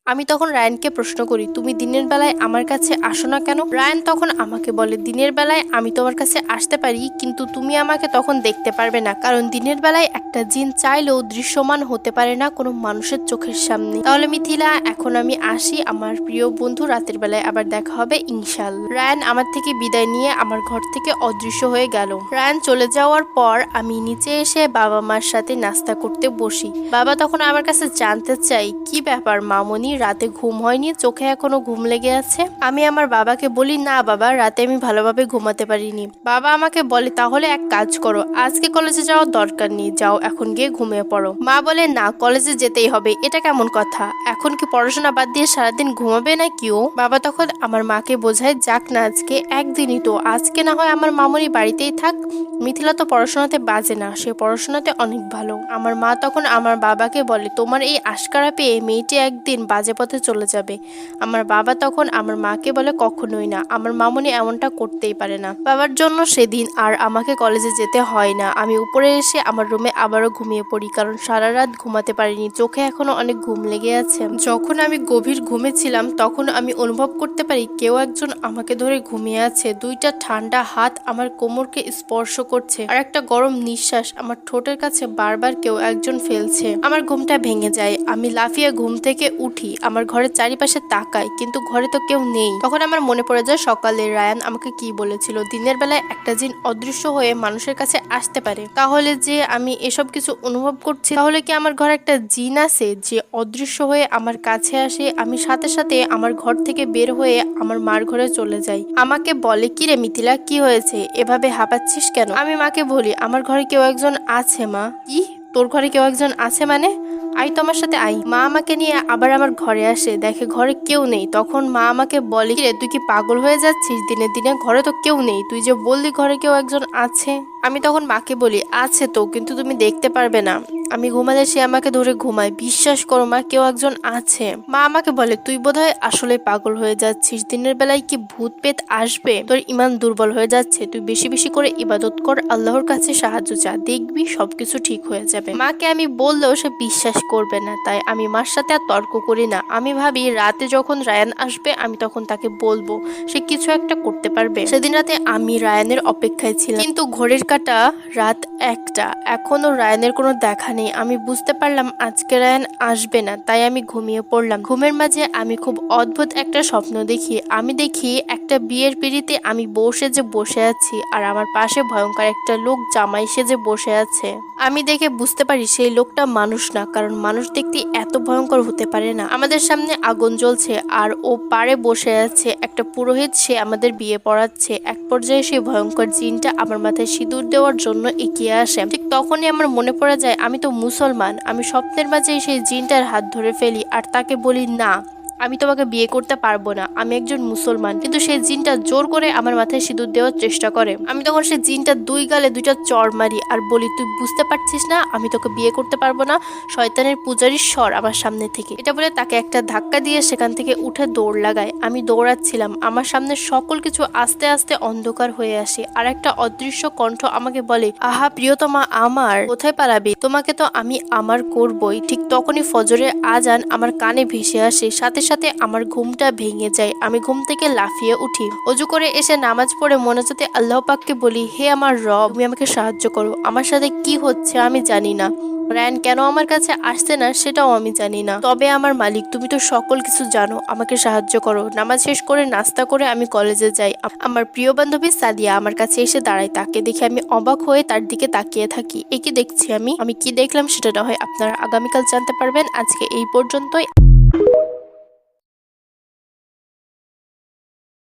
আমি তখন রায়ানকে প্রশ্ন করি, তুমি দিনের বেলায় আমার কাছে আসো না কেন? রায়ান তখন আমাকে বলে, দিনের বেলায় আমি তোমার কাছে আসতে পারি, কিন্তু তুমি আমাকে তখন দেখতে পারবে না, কারণ দিনের বেলায় একটা জিন চাইলেও দৃশ্যমান হতে পারে না কোনো মানুষের চোখের সামনে। তাহলে মিথিলা, এখন আমি আসি, আমার প্রিয় বন্ধু, রাতের বেলায় আবার দেখা হবে ইনশাআল্লাহ। রায়ান আমার থেকে বিদায় নিয়ে আমার ঘর থেকে অদৃশ্য হয়ে গেল। রায়ান চলে যাওয়ার পর আমি নিচে এসে বাবা মার সাথে নাস্তা করতে বসি। বাবা তখন আমার কাছে জানতে চাই, কি ব্যাপার মামনি, রাতে ঘুম হয়নি, চোখে এখনো ঘুম লেগে আছে? আমি আমার বাবাকে বলি, না বাবা, রাতে আমি ভালোভাবে ঘুমাতে পারিনি। বাবা আমাকে বলে, তাহলে এক কাজ করো, আজকে কলেজে যাওয়ার দরকার নেই, যাও এখন গিয়ে ঘুমিয়ে পড়ো। মা বলে, না, কলেজে যেতেই হবে, এটা কেমন কথা? এখন কি পড়াশোনা বাদ দিয়ে সারাদিন ঘুমাবে না কিও? বাবা তখন আমার মাকে বোঝায়, যাক না, আজকে একদিনই তো, আজকে না হয় আমার মামনি বাড়িতেই থাক, মিথিলা তো পড়াশোনাতে বাজে না, সে পড়াশোনাতে অনেক ভালো। আমার মা তখন আমার বাবাকে বলে, তোমার এই আশকারা পেয়ে মেয়েটি একদিন বাজে পথে চলে যাবে। আমার বাবা তখন আমার মাকে বলে, কখনোই না, আমার মামনি এমনটা করতেই পারে না। বাবার জন্য সেদিন আর আমাকে কলেজে যেতে হয় না। আমি উপরে এসে আমার রুমে আবারও ঘুমিয়ে পড়ি, কারণ সারা রাত ঘুমাতে পারিনি, চোখে এখনো অনেক ঘুম লেগে আছে। যখন আমি গভীর ঘুমে ছিলাম তখন আমি অনুভব করতে পারি কেউ একজন আমাকে ধরে ঘুমিয়ে আছে। দুইটা ঠান্ডা হাত আমার কোমরকে স্পর্শ করছে, আর একটা গরম নিঃশ্বাস আমার ঠোঁটের কাছে বারবার কেউ একজন ফেলছে। আমার ঘুমটা ভেঙে যায়, আমি লাফিয়ে ঘুম থেকে উঠি, আমার ঘরের চারিপাশে তাকাই, কিন্তু ঘরে তো কেউ নেই। তখন আমার মনে পড়ে যায় সকালে রায়ান আমাকে কি বলেছিল, দিনের বেলায় একটা জিন অদৃশ্য হয়ে মানুষের কাছে আসতে পারে। তাহলে যে আমি এসব কিছু অনুভব করছি, তাহলে কি আমার ঘরে একটা জিন আছে যে অদৃশ্য হয়ে আমার কাছে আসে? আমি সাথে সাথে আমার ঘর থেকে বের হয়ে আমার মার ঘরে চলে যাই। আমাকে বলে, কি রে মিথিলা, কি হয়েছে, এভাবে হাঁপাচ্ছিস কেন? আমি মাকে বলি, আমার ঘরে কেউ একজন আছে মা। কি, তোর ঘরে কেউ একজন আছে মানে? আই তো আমার সাথে আই। মা আমাকে নিয়ে আবার আমার ঘরে আসে, দেখে ঘরে কেউ নেই। তখন মা আমাকে বলে, কিরে তুই কি পাগল হয়ে যাচ্ছিস? দিনে দিনে ঘরে তো কেউ নেই, তুই যে বললি ঘরে কেউ একজন আছে। আমি তখন মাকে বলি, আছে তো, কিন্তু তুমি দেখতে পারবে না, আমি ঘুমালে সে আমাকে ধরে ঘুমায়, বিশ্বাস করো মা, কেউ একজন আছে। মা আমাকে বলে, তুই বোধহয় আসলে পাগল হয়ে যাচ্ছিস, দিনের বেলায় কি ভূত পেত আসবে? তোর ইমান দুর্বল হয়ে যাচ্ছে, তুই বেশি বেশি করে ইবাদত কর, আল্লাহর কাছে সাহায্য চা, দেখবি সবকিছু ঠিক হয়ে যাবে। মাকে আমি বললেও সে বিশ্বাস করবে না, তাই আমি মার সাথে আর তর্ক করি না। আমি ভাবি রাতে যখন রায়ান আসবে আমি তখন তাকে বলবো, সে কিছু একটা করতে পারবে। সেদিন রাতে আমি রায়ানের অপেক্ষায় ছিলাম, কিন্তু ঘড়ির কাঁটা রাত 1টা, এখনো রায়ানের কোনো দেখা নেই। আমি বুঝতে পারলাম আজকে রায়ান আসবে না, তাই আমি ঘুমিয়ে পড়লাম। ঘুমের মাঝে আমি খুব অদ্ভুত একটা স্বপ্ন দেখি। আমি দেখি একটা বিয়ের পিঁড়িতে আমি বউ সেজে বসে আছি, আর আমার পাশে ভয়ঙ্কর একটা লোক জামাই সেজে বসে আছে। আমি দেখে বুঝতে পারি সেই লোকটা মানুষ না, কারণ মানুষ দেখতে এত ভয়ঙ্কর হতে পারে না। আমাদের সামনে আগুন জ্বলছে আর ও পারে বসে আছে একটা পুরোহিত, সে আমাদের বিয়ে পড়াচ্ছে। এক পর্যায়ে সেই ভয়ঙ্কর জিনটা আমার মাথায় সিঁদুর দেওয়ার জন্য এগিয়ে আসে। ঠিক তখনই আমার মনে পড়ে যায় আমি তো মুসলমান। আমি স্বপ্নের মাঝেই সেই জিনটার হাত ধরে ফেলি আর তাকে বলি, না, আমি তোমাকে বিয়ে করতে পারবো না, আমি একজন মুসলমান। কিন্তু সেই জিনটা জোর করে আমার মাথায় সিঁদুর দেওয়ার চেষ্টা করে। আমি তখন সেই জিনটা দুই গালে দুইটা চড় মারি আর বলি, তুই বুঝতে পারছিস না আমি তোকে বিয়ে করতে পারবো না, শয়তানের পূজারীর স্বর আমার সামনে থেকে। এটা বলে তাকে একটা ধাক্কা দিয়ে সেখান থেকে উঠে দৌড় লাগায়। আমি দৌড়াচ্ছিলাম, আমার সামনে সকল কিছু আস্তে আস্তে অন্ধকার হয়ে আসে, আর একটা অদৃশ্য কণ্ঠ আমাকে বলে, আহা প্রিয়তমা আমার, কোথায় পালাবে, তোমাকে তো আমি আমার করবই। ঠিক তখনই ফজরের আজান আমার কানে ভেসে আসে, সাথে সাথে আমার ঘুমটা ভেঙে যায়। আমি ঘুম থেকে লাফিয়ে উঠি, অজু করে এসে নামাজ পড়ে মোনাজাতে আল্লাহ পাককে বলি, হে আমার রব, তুমি আমাকে সাহায্য করো, আমার সাথে কি হচ্ছে আমি জানি না, রায়ান কেন আমার কাছে আসছে না সেটাও আমি জানি না, তবে আমার মালিক তুমি তো সকল কিছু জানো, আমাকে সাহায্য করো। নামাজ শেষ করে নাস্তা করে আমি কলেজে যাই। আমার প্রিয় বান্ধবী সাদিয়া আমার কাছে এসে দাঁড়ায়, তাকে দেখে আমি অবাক হয়ে তার দিকে তাকিয়ে থাকি। এ কি দেখছি আমি কি দেখলাম সেটা না হয় আপনারা আগামীকাল জানতে পারবেন। আজকে এই পর্যন্তই।